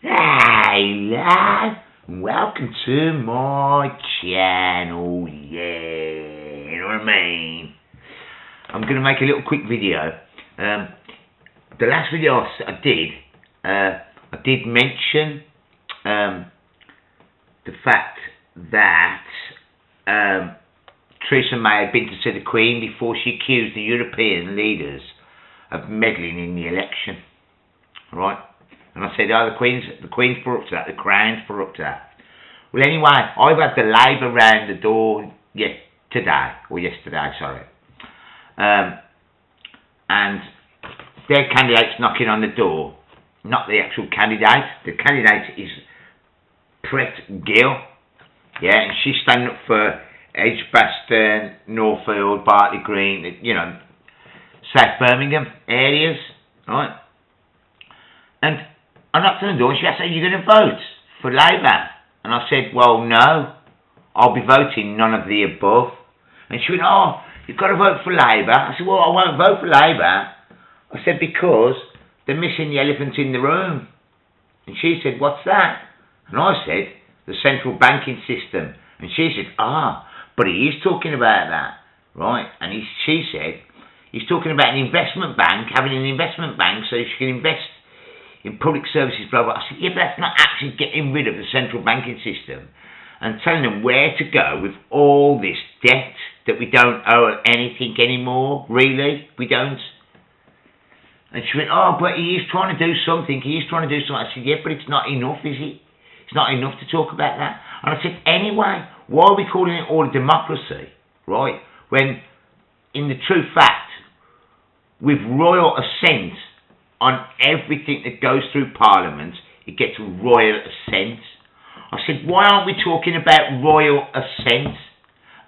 Hey lad, welcome to my channel, yeah, you know what I mean? I'm going to make a little quick video. The last video I did mention the fact that Theresa May had been to see the Queen before she accused the European leaders of meddling in the election, right? And I said, oh, the Queen's for up to that, the Crown's for up to that. Well, anyway, I've had the Labour round the door yesterday, sorry. And their candidate's knocking on the door, not the actual candidate. The candidate is Pret Gill, yeah, and she's standing up for Edgbaston, Northfield, Bartley Green, you know, South Birmingham areas, right? And I knocked on the door and she asked, are you going to vote for Labour? And I said, well, no, I'll be voting none of the above. And she went, oh, you've got to vote for Labour. I said, well, I won't vote for Labour. I said, because they're missing the elephant in the room. And she said, what's that? And I said, the central banking system. And she said, but he is talking about that, right? And she said, he's talking about an investment bank, having an investment bank so she can invest in public services, blah, blah. I said, yeah, but that's not actually getting rid of the central banking system and telling them where to go with all this debt that we don't owe anything anymore, really, we don't. And she went, oh, but he is trying to do something, I said, yeah, but it's not enough, is it? It's not enough to talk about that. And I said, anyway, why are we calling it all a democracy, right, when in the true fact, with royal assent on everything that goes through Parliament, it gets royal assent. I said, why aren't we talking about royal assent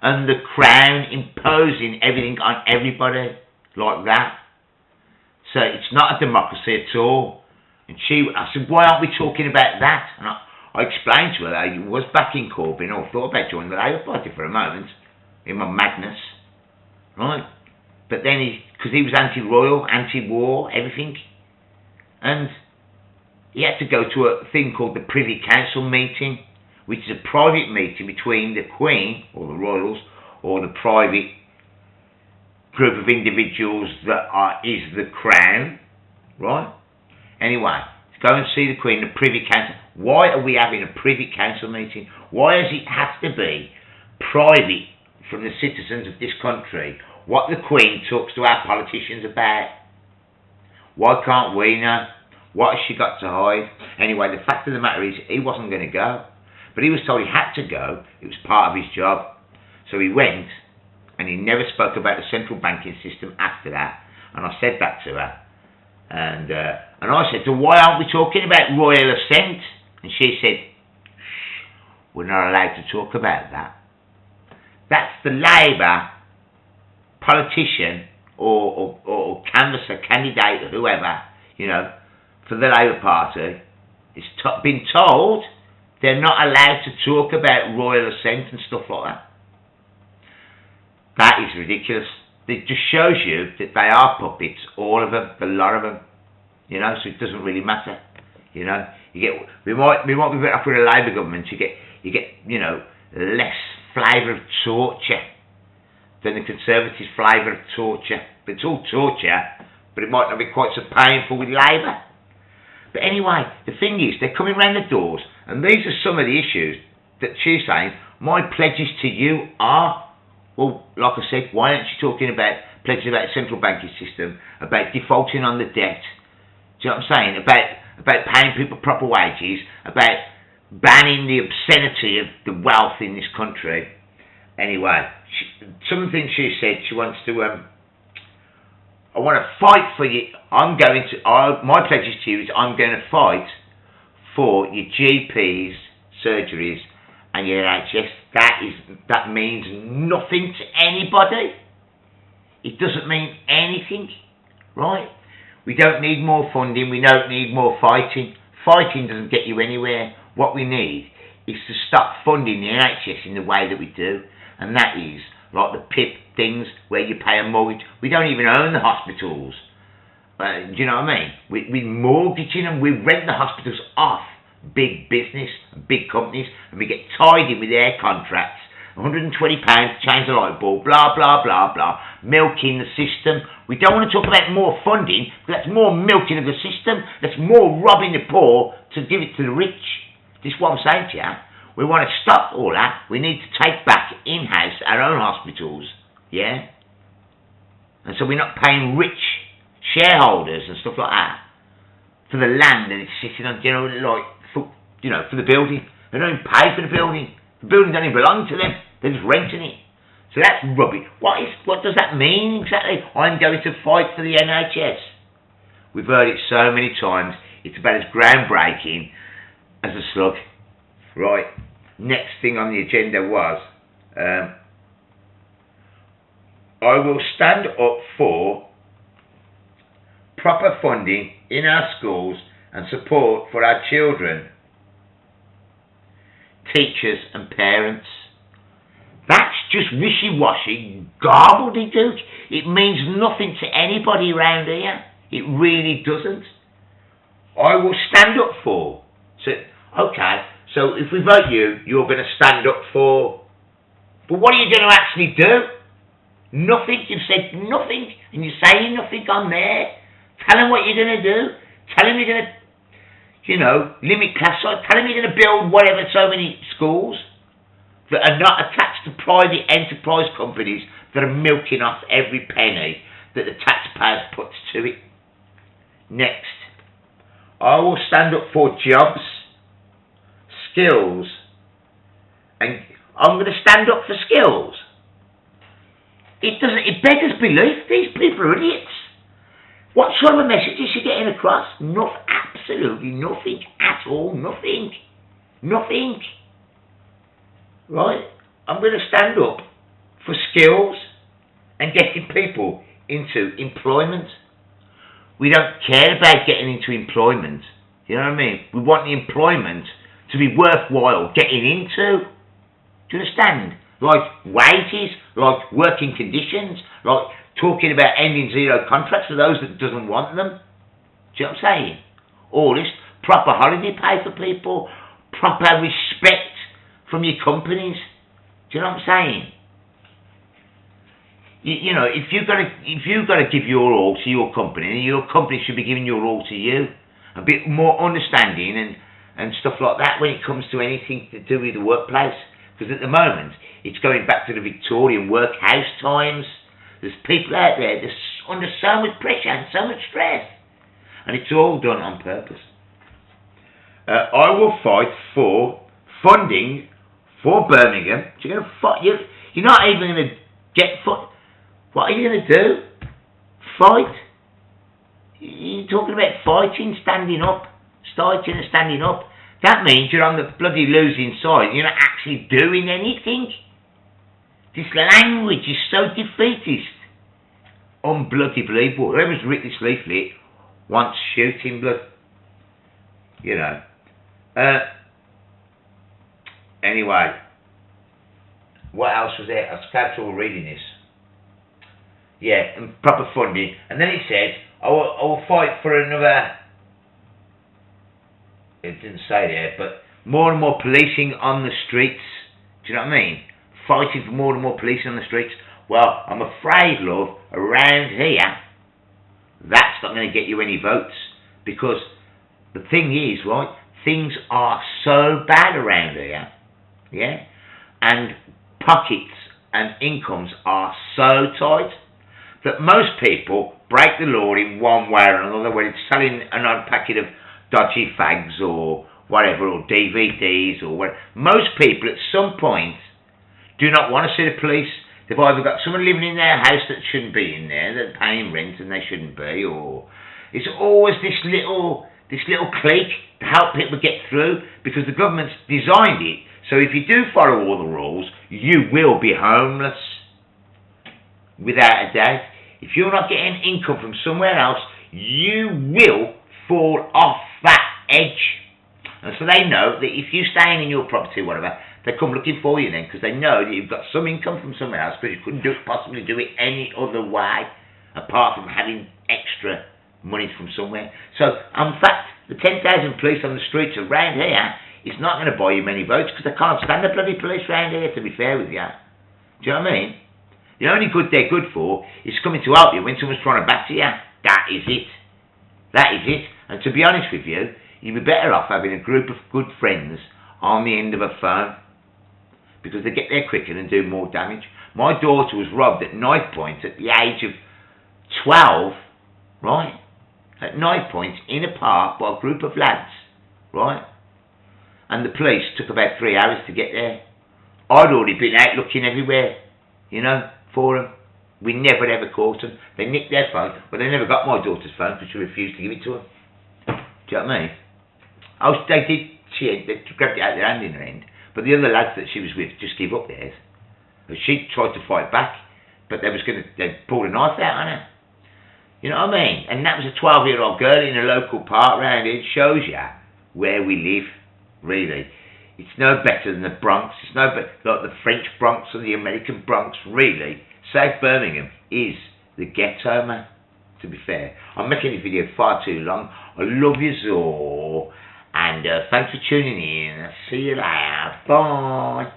and the Crown imposing everything on everybody like that? So it's not a democracy at all. And I said, why aren't we talking about that? And I explained to her that I was backing Corbyn, or thought about joining the Labour Party for a moment, in my madness, right? But then because he was anti-royal, anti-war, everything, and he had to go to a thing called the Privy Council meeting, which is a private meeting between the Queen, or the royals, or the private group of individuals that is the Crown, right? Anyway, to go and see the Queen, the Privy Council. Why are we having a Privy Council meeting? Why does it have to be private from the citizens of this country what the Queen talks to our politicians about? Why can't we know? What has she got to hide? Anyway, the fact of the matter is, he wasn't going to go. But he was told he had to go. It was part of his job. So he went, and he never spoke about the central banking system after that. And I said that to her. And I said, so why aren't we talking about royal assent? And she said, shh, we're not allowed to talk about that. That's the Labour politician or canvasser, candidate, or whoever, you know, for the Labour Party, is been told they're not allowed to talk about royal assent and stuff like that. That is ridiculous. It just shows you that they are puppets, all of them, a lot of them, you know, so it doesn't really matter, you know. We might be better off with a Labour government. You get, you know, less flavour of torture than the Conservative flavour of torture. But it's all torture, but it might not be quite so painful with Labour. But anyway, the thing is, they're coming round the doors, and these are some of the issues that she's saying, my pledges to you are, well, like I said, why aren't you talking about pledges about the central banking system, about defaulting on the debt, do you know what I'm saying, about paying people proper wages, about banning the obscenity of the wealth in this country. Anyway, some of the things she said, she wants to, I want to fight for you. My pledges to you is I'm going to fight for your GPs, surgeries, and your NHS. That means nothing to anybody. It doesn't mean anything, right? We don't need more funding. We don't need more fighting. Fighting doesn't get you anywhere. What we need is to stop funding the NHS in the way that we do, and that is like the PIP things where you pay a mortgage. We don't even own the hospitals. Do you know what I mean? We're mortgaging them. We rent the hospitals off big business and big companies, and we get tied in with their contracts. £120 to change the light bulb, blah, blah, blah, blah, milking the system. We don't want to talk about more funding, because that's more milking of the system, that's more robbing the poor to give it to the rich. This is what I'm saying to you. We want to stop all that. We need to take back in-house our own hospitals, yeah? And so we're not paying rich shareholders and stuff like that for the land that it's sitting on, for the building. They don't even pay for the building. The building doesn't even belong to them. They're just renting it. So that's rubbish. What does that mean exactly? I'm going to fight for the NHS. We've heard it so many times. It's about as groundbreaking as a slug. Right. Next thing on the agenda was I will stand up for proper funding in our schools and support for our children, teachers and parents. That's just wishy-washy gobbledygook. It means nothing to anybody around here. It really doesn't. I will stand up for. So, okay, so if we vote you, you're going to stand up for. But what are you going to actually do? Nothing. You've said nothing, and you're saying nothing on there. Tell them what you're going to do. Tell them you're going to, limit class size. Tell them you're going to build whatever so many schools that are not attached to private enterprise companies that are milking off every penny that the taxpayers puts to it. Next, I will stand up for jobs, skills, and I'm going to stand up for skills. It beggars belief. These people are idiots. What sort of a message is she getting across? Absolutely nothing at all. Nothing. Nothing. Right? I'm going to stand up for skills and getting people into employment. We don't care about getting into employment. You know what I mean? We want the employment to be worthwhile getting into. Do you understand? Like wages, like working conditions, like talking about ending zero contracts for those that doesn't want them. Do you know what I'm saying? All this proper holiday pay for people, proper respect from your companies. Do you know what I'm saying? If you've got to give your all to your company, your company should be giving your all to you. A bit more understanding and stuff like that when it comes to anything to do with the workplace. Because at the moment, it's going back to the Victorian workhouse times. There's people out there that's under so much pressure and so much stress. And it's all done on purpose. I will fight for funding for Birmingham. So you're going to fight. You're not even going to get foot. What are you going to do? Fight? You're talking about fighting, standing up, starting and standing up. That means you're on the bloody losing side. You're not actually doing anything. This language is so defeatist. Unbloody believable. Whoever's written this leaflet wants shooting blood. Anyway. What else was there? I was casual reading this. Yeah, and proper funding. And then it said, I will fight for another... It didn't say there, but more and more policing on the streets. Do you know what I mean? Fighting for more and more policing on the streets. Well, I'm afraid, love, around here, that's not going to get you any votes. Because the thing is, right, things are so bad around here, yeah? And pockets and incomes are so tight that most people break the law in one way or another, whether it's selling an odd packet of dodgy fags or whatever, or DVDs or whatever. Most people at some point do not want to see the police. They've either got someone living in their house that shouldn't be in there, that's paying rent and they shouldn't be, or it's always this little clique to help people get through, because the government's designed it so if you do follow all the rules, you will be homeless, without a doubt. If you're not getting income from somewhere else, you will fall off that edge. And so they know that if you're staying in your property or whatever, they come looking for you then, because they know that you've got some income from somewhere else, but you couldn't possibly do it any other way apart from having extra money from somewhere. So in fact, The 10,000 police on the streets around here is not going to buy you many votes because they can't stand the bloody police around here, to be fair with you. Do you know what I mean? The only good they're good for is coming to help you when someone's trying to batter you. That is it. That is it. And to be honest with you, you'd be better off having a group of good friends on the end of a phone because they get there quicker and do more damage. My daughter was robbed at knife point at the age of 12, right? At knife point in a park by a group of lads, right? And the police took about 3 hours to get there. I'd already been out looking everywhere, you know, for them. We never ever caught them. They nicked their phone, but they never got my daughter's phone because she refused to give it to them. Do you know what I mean? Oh, they grabbed it out of their hand in her end, but the other lads that she was with just gave up theirs. But she tried to fight back, but they pulled a knife out on her. You know what I mean? And that was a 12-year-old girl in a local park round here. It shows you where we live, really. It's no better than the Bronx. It's no better like the French Bronx or the American Bronx, really. South Birmingham is the ghetto, man, to be fair. I'm making this video far too long. I love you all. And thanks for tuning in. See you later. Bye.